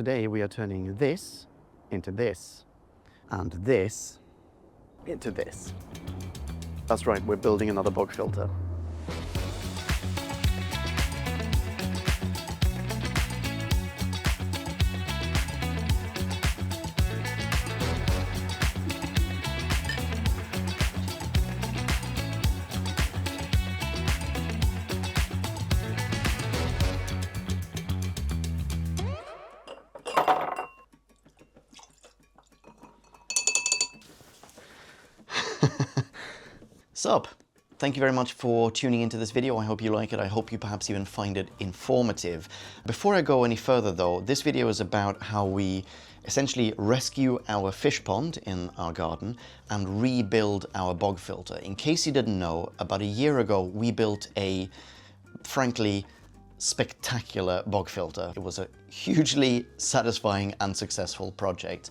today we are turning this into this, and this into this. That's right, we're building another bog filter. Sup? Thank you very much for tuning into this video. I hope you like it. I hope you perhaps even find it informative. Before I go any further though, this video is about how we essentially rescue our fish pond in our garden and rebuild our bog filter. In case you didn't know, about a year ago we built a, frankly, spectacular bog filter. It was a hugely satisfying and successful project.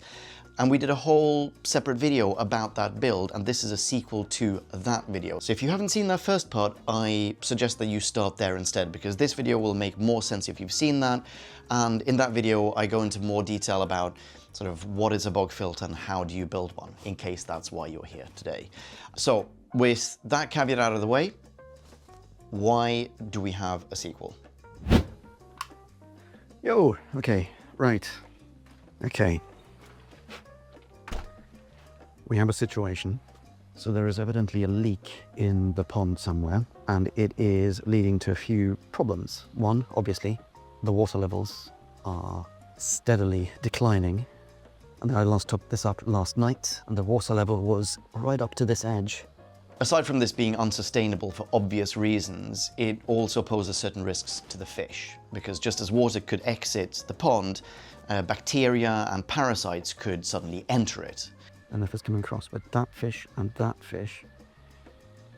And we did a whole separate video about that build, and this is a sequel to that video. So if you haven't seen that first part, I suggest that you start there instead, because this video will make more sense if you've seen that. And in that video, I go into more detail about sort of what is a bog filter and how do you build one, in case that's why you're here today. So with that caveat out of the way, why do we have a sequel? Yo, okay, right, okay. We have a situation. So there is evidently a leak in the pond somewhere, and it is leading to a few problems. One, obviously, the water levels are steadily declining. And I last took this up last night, and the water level was right up to this edge. Aside from this being unsustainable for obvious reasons, it also poses certain risks to the fish, because just as water could exit the pond, bacteria and parasites could suddenly enter it. And if it's coming across, but that fish and that fish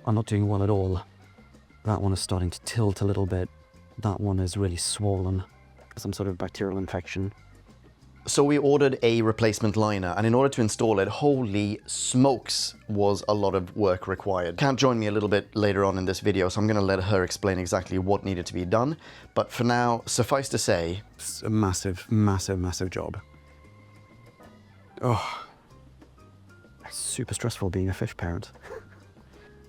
are not doing well at all. That one is starting to tilt a little bit. That one is really swollen, some sort of bacterial infection. So we ordered a replacement liner, and in order to install it, holy smokes, was a lot of work required. Kat joined me a little bit later on in this video, so I'm going to let her explain exactly what needed to be done. But for now, suffice to say, it's a massive, massive, massive job. Oh. Super stressful being a fish parent.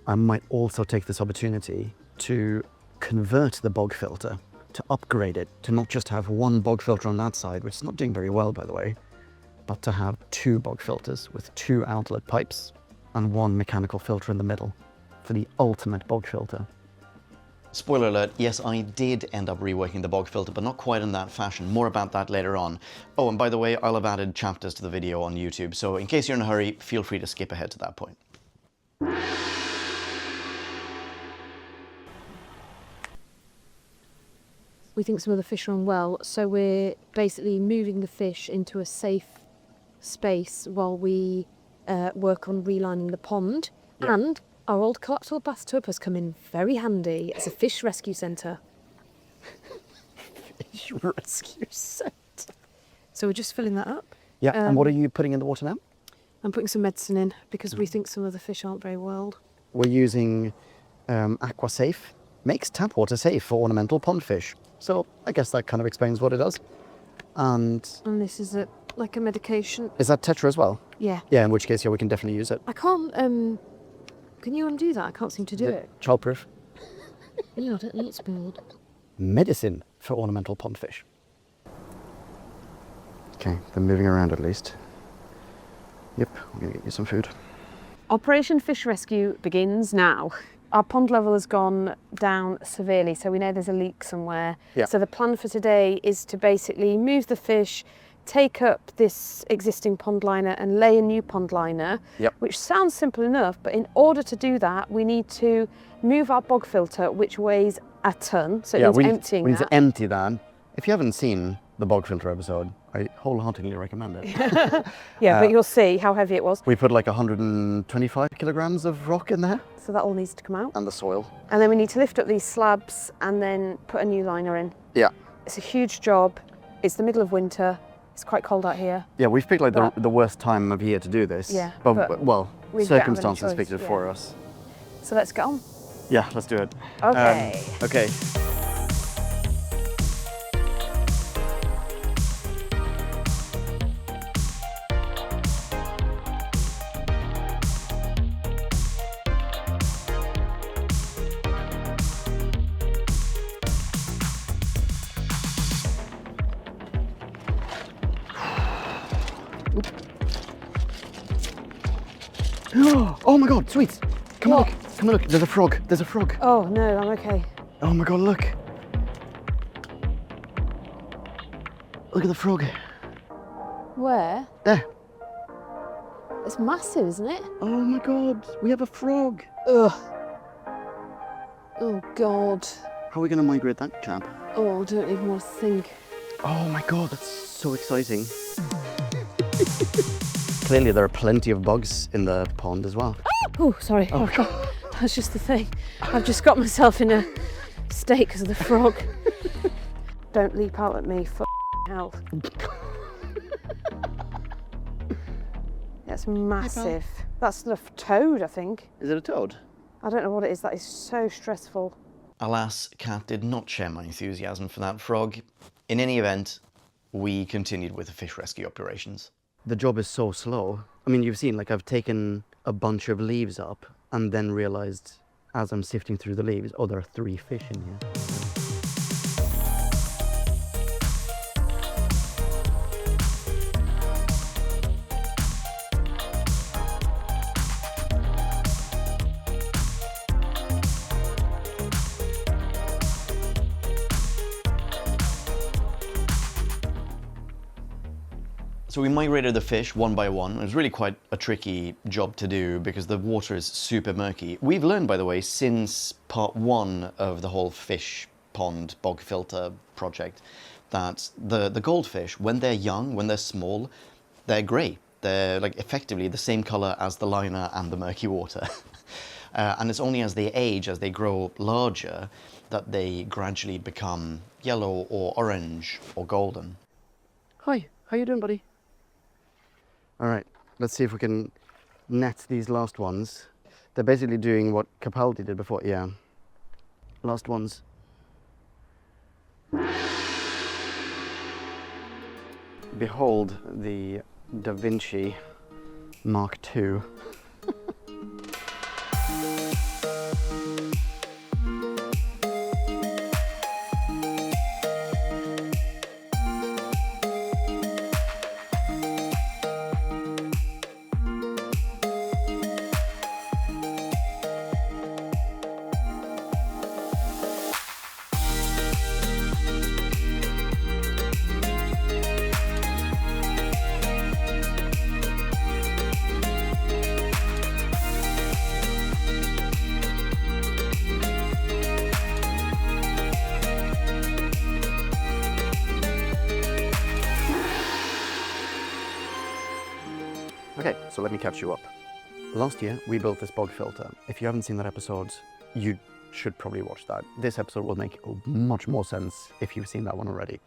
I might also take this opportunity to convert the bog filter, to upgrade it, to not just have one bog filter on that side, which is not doing very well, by the way, but to have two bog filters with two outlet pipes and one mechanical filter in the middle for the ultimate bog filter. Spoiler alert, yes, I did end up reworking the bog filter, but not quite in that fashion. More about that later on. Oh, and by the way, I'll have added chapters to the video on YouTube, so in case you're in a hurry, feel free to skip ahead to that point. We think some of the fish are unwell, so we're basically moving the fish into a safe space while we work on relining the pond. Yep. And our old collapsible bathtub has come in very handy as a fish rescue centre. Fish rescue centre. So we're just filling that up. Yeah, and what are you putting in the water now? I'm putting some medicine in because we think some of the fish aren't very well. We're using AquaSafe. Makes tap water safe for ornamental pond fish. So I guess that kind of explains what it does. And this is like a medication. Is that Tetra as well? Yeah. Yeah, in which case, yeah, we can definitely use it. I can't, can you undo that? I can't seem to do it. Childproof. No, I don't need it spilled. Medicine for ornamental pond fish. Okay, they're moving around at least. Yep, we're gonna get you some food. Operation Fish Rescue begins now. Our pond level has gone down severely, so we know there's a leak somewhere. Yeah. So the plan for today is to basically move the fish, take up this existing pond liner and lay a new pond liner, yep. Which sounds simple enough, but in order to do that, we need to move our bog filter, which weighs a ton, so it means emptying we need to empty that. If you haven't seen the bog filter episode, I wholeheartedly recommend it. Yeah, but you'll see how heavy it was. We put like 125 kilograms of rock in there. So that all needs to come out. And the soil. And then we need to lift up these slabs and then put a new liner in. Yeah. It's a huge job. It's the middle of winter. It's quite cold out here. Yeah, we've picked like the worst time of year to do this. Yeah. But well, circumstances picked it for us. So let's get on. Yeah, let's do it. Okay. Okay. Oh my god, sweets! Come on, What? look. Come on, look. There's a frog. There's a frog. Oh no, I'm okay. Oh my god, look. Look at the frog. Where? There. It's massive, isn't it? Oh my god, we have a frog. Ugh. Oh God. How are we going to migrate that chap? Oh, I don't even want to think. Oh my god, that's so exciting. Clearly there are plenty of bugs in the pond as well. Oh, sorry. Oh, God. That's just the thing. I've just got myself in a state because of the frog. Don't leap out at me, for health. That's massive. That's the toad, I think. Is it a toad? I don't know what it is. That is so stressful. Alas, Kat did not share my enthusiasm for that frog. In any event, we continued with the fish rescue operations. The job is so slow. I mean, you've seen, like, I've taken a bunch of leaves up and then realized as I'm sifting through the leaves, oh, there are 3 fish in here. So we migrated the fish one by one. It was really quite a tricky job to do because the water is super murky. We've learned, by the way, since part 1 of the whole fish pond bog filter project, that the goldfish, when they're young, when they're small, they're grey. They're like effectively the same color as the liner and the murky water. And it's only as they age, as they grow larger, that they gradually become yellow or orange or golden. Hi, how you doing, buddy? All right, let's see if we can net these last ones. They're basically doing what Capaldi did before, yeah. Last ones. Behold the Da Vinci Mark II. Okay, so let me catch you up. Last year, we built this bog filter. If you haven't seen that episode, you should probably watch that. This episode will make much more sense if you've seen that one already.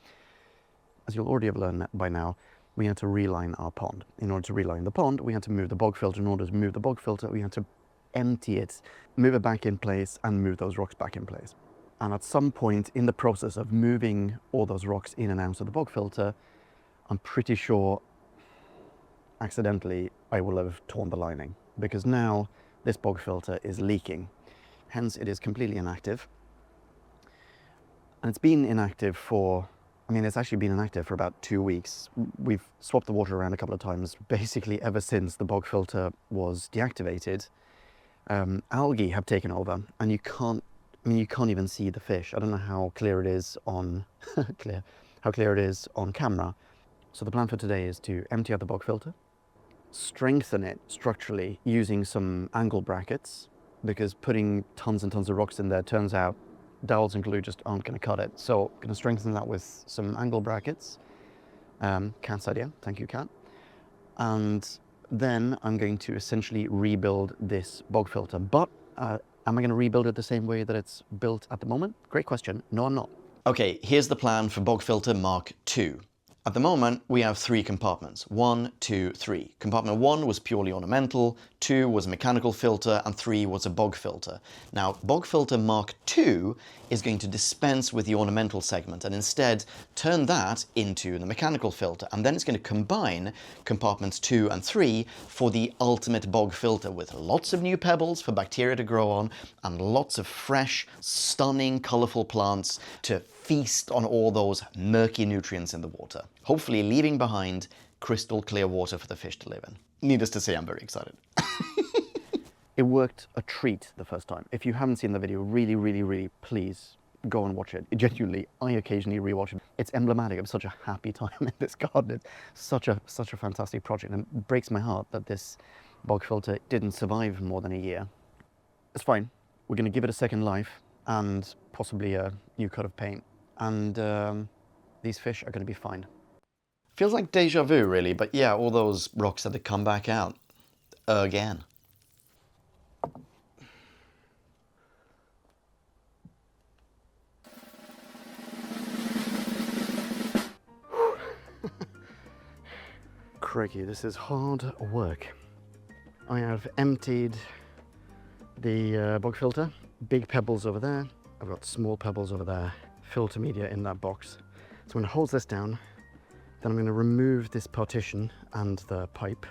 As you'll already have learned by now, we had to reline our pond. In order to reline the pond, we had to move the bog filter. In order to move the bog filter, we had to empty it, move it back in place, and move those rocks back in place. And at some point in the process of moving all those rocks in and out of the bog filter, I'm pretty sure accidentally I will have torn the lining, because now this bog filter is leaking. Hence it is completely inactive. And it's been inactive for, it's actually been inactive for about 2 weeks. We've swapped the water around a couple of times, basically ever since the bog filter was deactivated. Algae have taken over, and you can't even see the fish. I don't know how clear it is on how clear it is on camera. So the plan for today is to empty out the bog filter, strengthen it structurally using some angle brackets, because putting tons and tons of rocks in there, turns out dowels and glue just aren't going to cut it. So I'm going to strengthen that with some angle brackets. Kat's idea, thank you, Kat. And then I'm going to essentially rebuild this bog filter. But am I going to rebuild it the same way that it's built at the moment? Great question. No, I'm not. Okay, here's the plan for bog filter Mark II. At the moment, we have 3 compartments. 1, 2, 3. Compartment 1 was purely ornamental, 2 was a mechanical filter, and 3 was a bog filter. Now, bog filter Mark II is going to dispense with the ornamental segment and instead turn that into the mechanical filter. And then it's going to combine compartments 2 and 3 for the ultimate bog filter, with lots of new pebbles for bacteria to grow on and lots of fresh, stunning, colorful plants to feast on all those murky nutrients in the water, hopefully leaving behind crystal clear water for the fish to live in. Needless to say, I'm very excited. It worked a treat the first time. If you haven't seen the video, really, please go and watch it. Genuinely, I occasionally rewatch it. It's emblematic of such a happy time in this garden. It's such a fantastic project, and it breaks my heart that this bog filter didn't survive more than a year. It's fine. We're going to give it a second life and possibly a new coat of paint, and these fish are going to be fine. Feels like deja vu, really, but yeah, all those rocks had to come back out again. Crikey, this is hard work. I have emptied the bog filter. Big pebbles over there. I've got small pebbles over there. Filter media in that box. So I'm going to hold this down. Then I'm going to remove this partition and the pipe.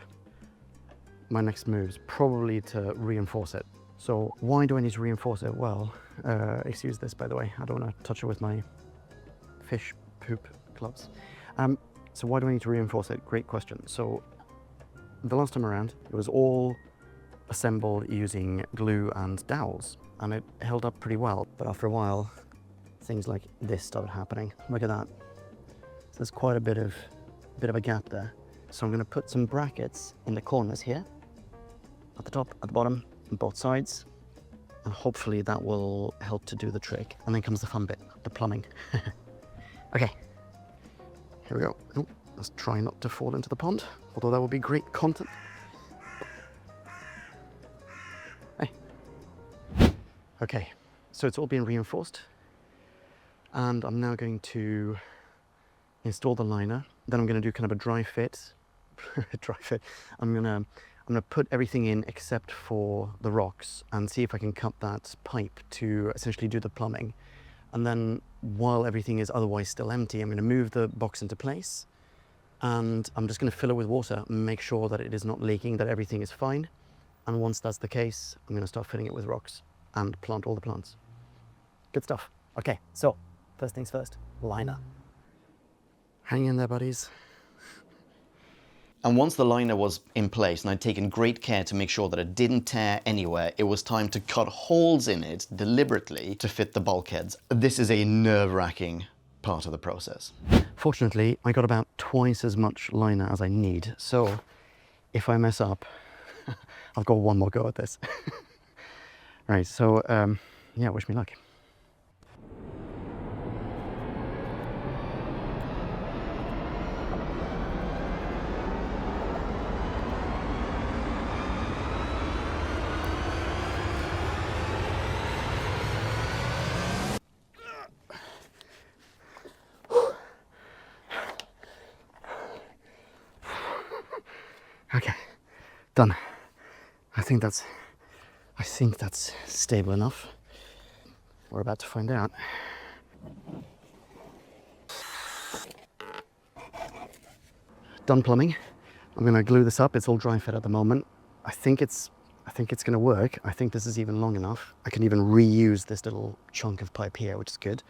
My next move is probably to reinforce it. So why do I need to reinforce it? Well, excuse this, by the way. I don't want to touch it with my fish poop gloves. So why do I need to reinforce it? Great question. So the last time around, it was all assembled using glue and dowels, and it held up pretty well. But after a while, things like this started happening. Look at that. So there's quite a bit of a gap there. So I'm going to put some brackets in the corners here, at the top, at the bottom, on both sides, and hopefully that will help to do the trick. And then comes the fun bit, the plumbing. Okay. Here we go. Oh, let's try not to fall into the pond, although that would be great content. Hey. Okay, so it's all been reinforced, and I'm now going to install the liner. Then I'm going to do kind of a dry fit. I'm gonna put everything in except for the rocks and see if I can cut that pipe to essentially do the plumbing. And then while everything is otherwise still empty, I'm going to move the box into place, and I'm just going to fill it with water and make sure that it is not leaking, that everything is fine. And once that's the case, I'm going to start filling it with rocks and plant all the plants. Good stuff. Okay, so first things first, liner. Hang in there, buddies. And once the liner was in place, and I'd taken great care to make sure that it didn't tear anywhere, it was time to cut holes in it deliberately to fit the bulkheads. This is a nerve-wracking part of the process. Fortunately, I got about twice as much liner as I need, so if I mess up, I've got one more go at this. Right, so yeah, wish me luck. Okay, done. I think that's stable enough. We're about to find out. Done plumbing. I'm going to glue this up. It's all dry fit at the moment. I think it's going to work. I think this is even long enough. I can even reuse this little chunk of pipe here, which is good.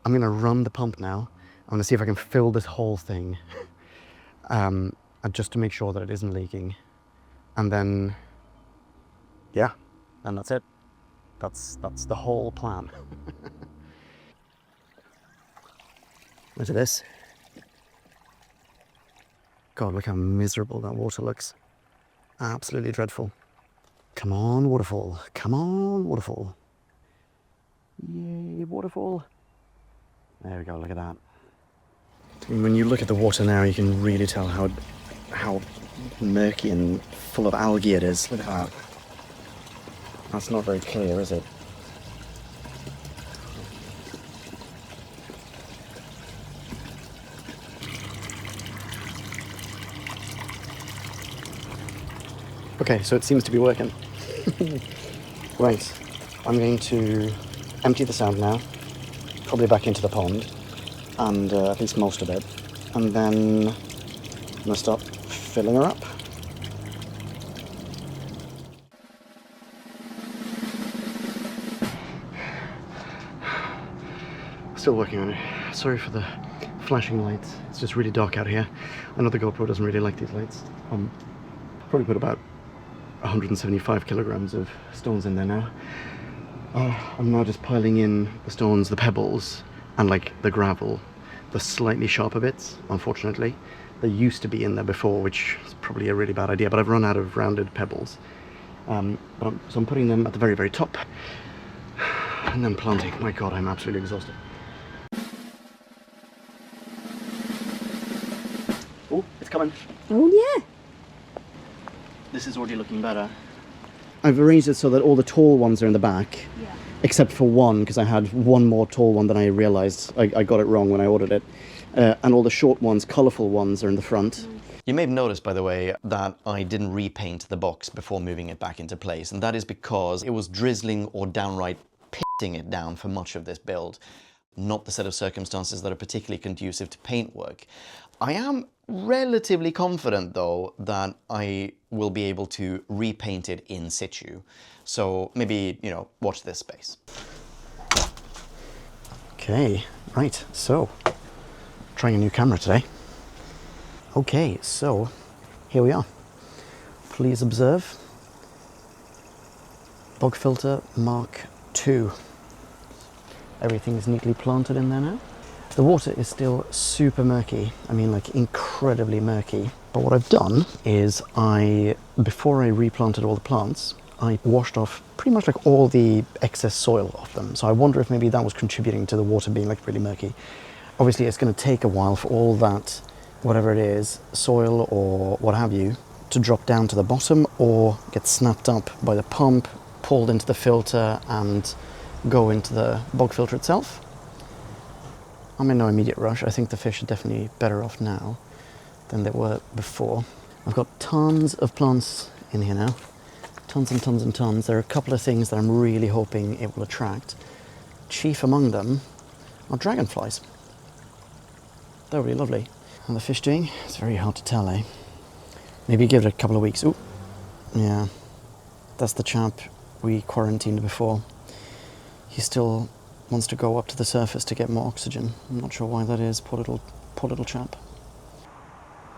I'm going to run the pump now. I'm going to see if I can fill this whole thing, just to make sure that it isn't leaking. And then, yeah, and that's it. That's the whole plan. Look at this. God, look how miserable that water looks. Absolutely dreadful. Come on, waterfall. Come on, waterfall. Yay, waterfall. There we go, look at that. And when you look at the water now, you can really tell how murky and full of algae it is. Look at that. That's not very clear, is it? Okay, so it seems to be working. Right, I'm going to empty this out now, probably back into the pond, and at least most of it, and then I'm going to start filling her up. Still working on it. Sorry for the flashing lights. It's just really dark out here. I know the GoPro doesn't really like these lights. Probably put about 175 kilograms of stones in there now. I'm now just piling in the stones, the pebbles, and like the gravel, the slightly sharper bits, unfortunately. They used to be in there before, which is probably a really bad idea, but I've run out of rounded pebbles. So I'm putting them at the very, very top, and then planting. My God, I'm absolutely exhausted. Oh, it's coming. Oh yeah. This is already looking better. I've arranged it so that all the tall ones are in the back, except for one, because I had one more tall one than I realized. I got it wrong when I ordered it. And all the short ones, colourful ones, are in the front. You may have noticed, by the way, that I didn't repaint the box before moving it back into place, and that is because it was drizzling or downright pissing it down for much of this build. Not the set of circumstances that are particularly conducive to paintwork. I am relatively confident, though, that I will be able to repaint it in situ. So maybe, you know, watch this space. Okay, right, so, trying a new camera today. Okay, so, here we are. Please observe. Bog Filter Mark II. Everything's neatly planted in there now. The water is still super murky. I mean, like incredibly murky. But what I've done is before I replanted all the plants, I washed off pretty much like all the excess soil off them. So I wonder if maybe that was contributing to the water being like really murky. Obviously, it's going to take a while for all that, whatever it is, soil or what have you, to drop down to the bottom or get snapped up by the pump, pulled into the filter and go into the bog filter itself. I'm in no immediate rush. I think the fish are definitely better off now than they were before. I've got tons of plants in here now. Tons and tons and tons. There are a couple of things that I'm really hoping it will attract. Chief among them are dragonflies. They're really lovely. How are the fish doing? It's very hard to tell, eh? Maybe give it a couple of weeks. Ooh, yeah. That's the chap we quarantined before. He still wants to go up to the surface to get more oxygen. I'm not sure why that is. Poor little chap.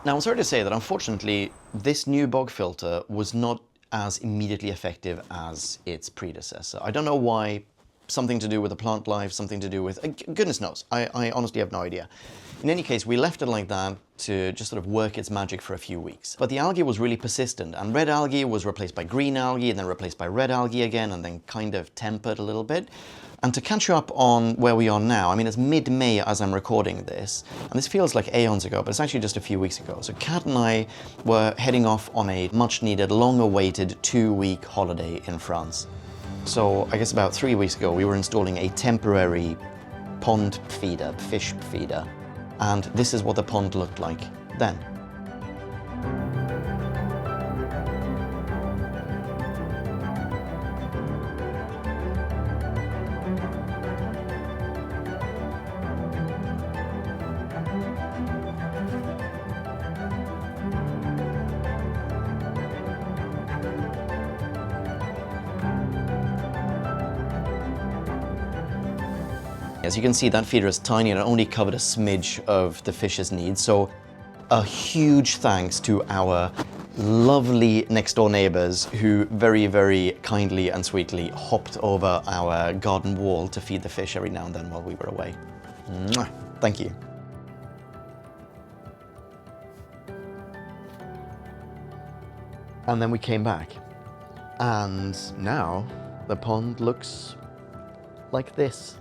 Now, I'm sorry to say that unfortunately, this new bog filter was not as immediately effective as its predecessor. I don't know why. Something to do with the plant life, something to do with... goodness knows. I honestly have no idea. In any case, we left it like that to just sort of work its magic for a few weeks. But the algae was really persistent, and red algae was replaced by green algae, and then replaced by red algae again, and then kind of tempered a little bit. And to catch you up on where we are now, I mean, it's mid-May as I'm recording this, and this feels like aeons ago, but it's actually just a few weeks ago. So Kat and I were heading off on a much-needed, long-awaited 2-week holiday in France. So I guess about 3 weeks ago, we were installing a temporary pond feeder, fish feeder, and this is what the pond looked like then. As you can see, that feeder is tiny and it only covered a smidge of the fish's needs. So a huge thanks to our lovely next door neighbors who very, very kindly and sweetly hopped over our garden wall to feed the fish every now and then while we were away. Mwah. Thank you. And then we came back. And now the pond looks like this.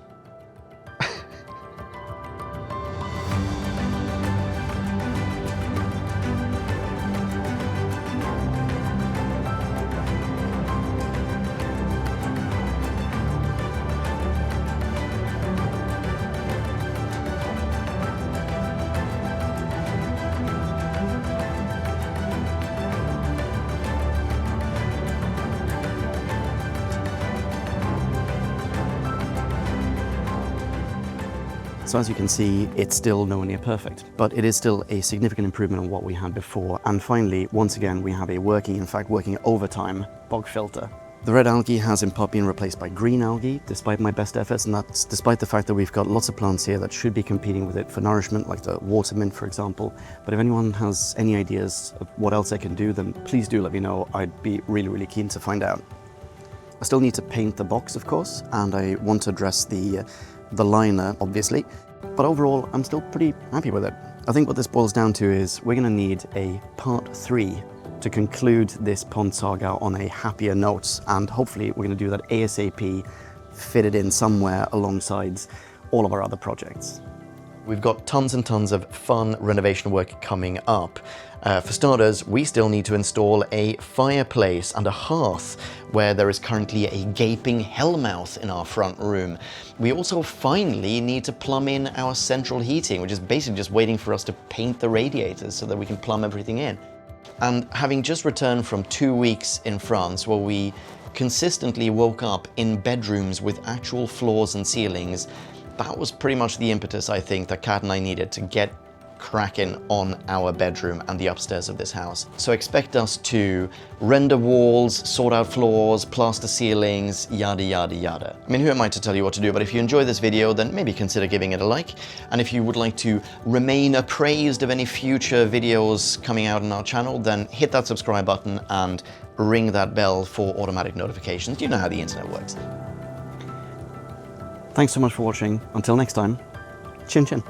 So as you can see, it's still nowhere near perfect, but it is still a significant improvement on what we had before. And finally, once again, we have a working, in fact, working overtime bog filter. The red algae has in part been replaced by green algae, despite my best efforts, and that's despite the fact that we've got lots of plants here that should be competing with it for nourishment, like the water mint, for example. But if anyone has any ideas of what else I can do, then please do let me know. I'd be really, really keen to find out. I still need to paint the box, of course, and I want to address the liner, obviously. But overall, I'm still pretty happy with it. I think what this boils down to is we're going to need a part 3 to conclude this pond saga on a happier note, and hopefully we're going to do that ASAP, fit it in somewhere alongside all of our other projects. We've got tons and tons of fun renovation work coming up. For starters, we still need to install a fireplace and a hearth where there is currently a gaping hellmouth in our front room. We also finally need to plumb in our central heating, which is basically just waiting for us to paint the radiators so that we can plumb everything in. And having just returned from 2 weeks in France where we consistently woke up in bedrooms with actual floors and ceilings, that was pretty much the impetus, I think, that Kat and I needed to get cracking on our bedroom and the upstairs of this house. So expect us to render walls, sort out floors, plaster ceilings, yada yada yada. I mean, who am I to tell you what to do, but if you enjoy this video, then maybe consider giving it a like. And if you would like to remain appraised of any future videos coming out on our channel, then hit that subscribe button and ring that bell for automatic notifications. You know how the internet works. Thanks so much for watching. Until next time, chin chin.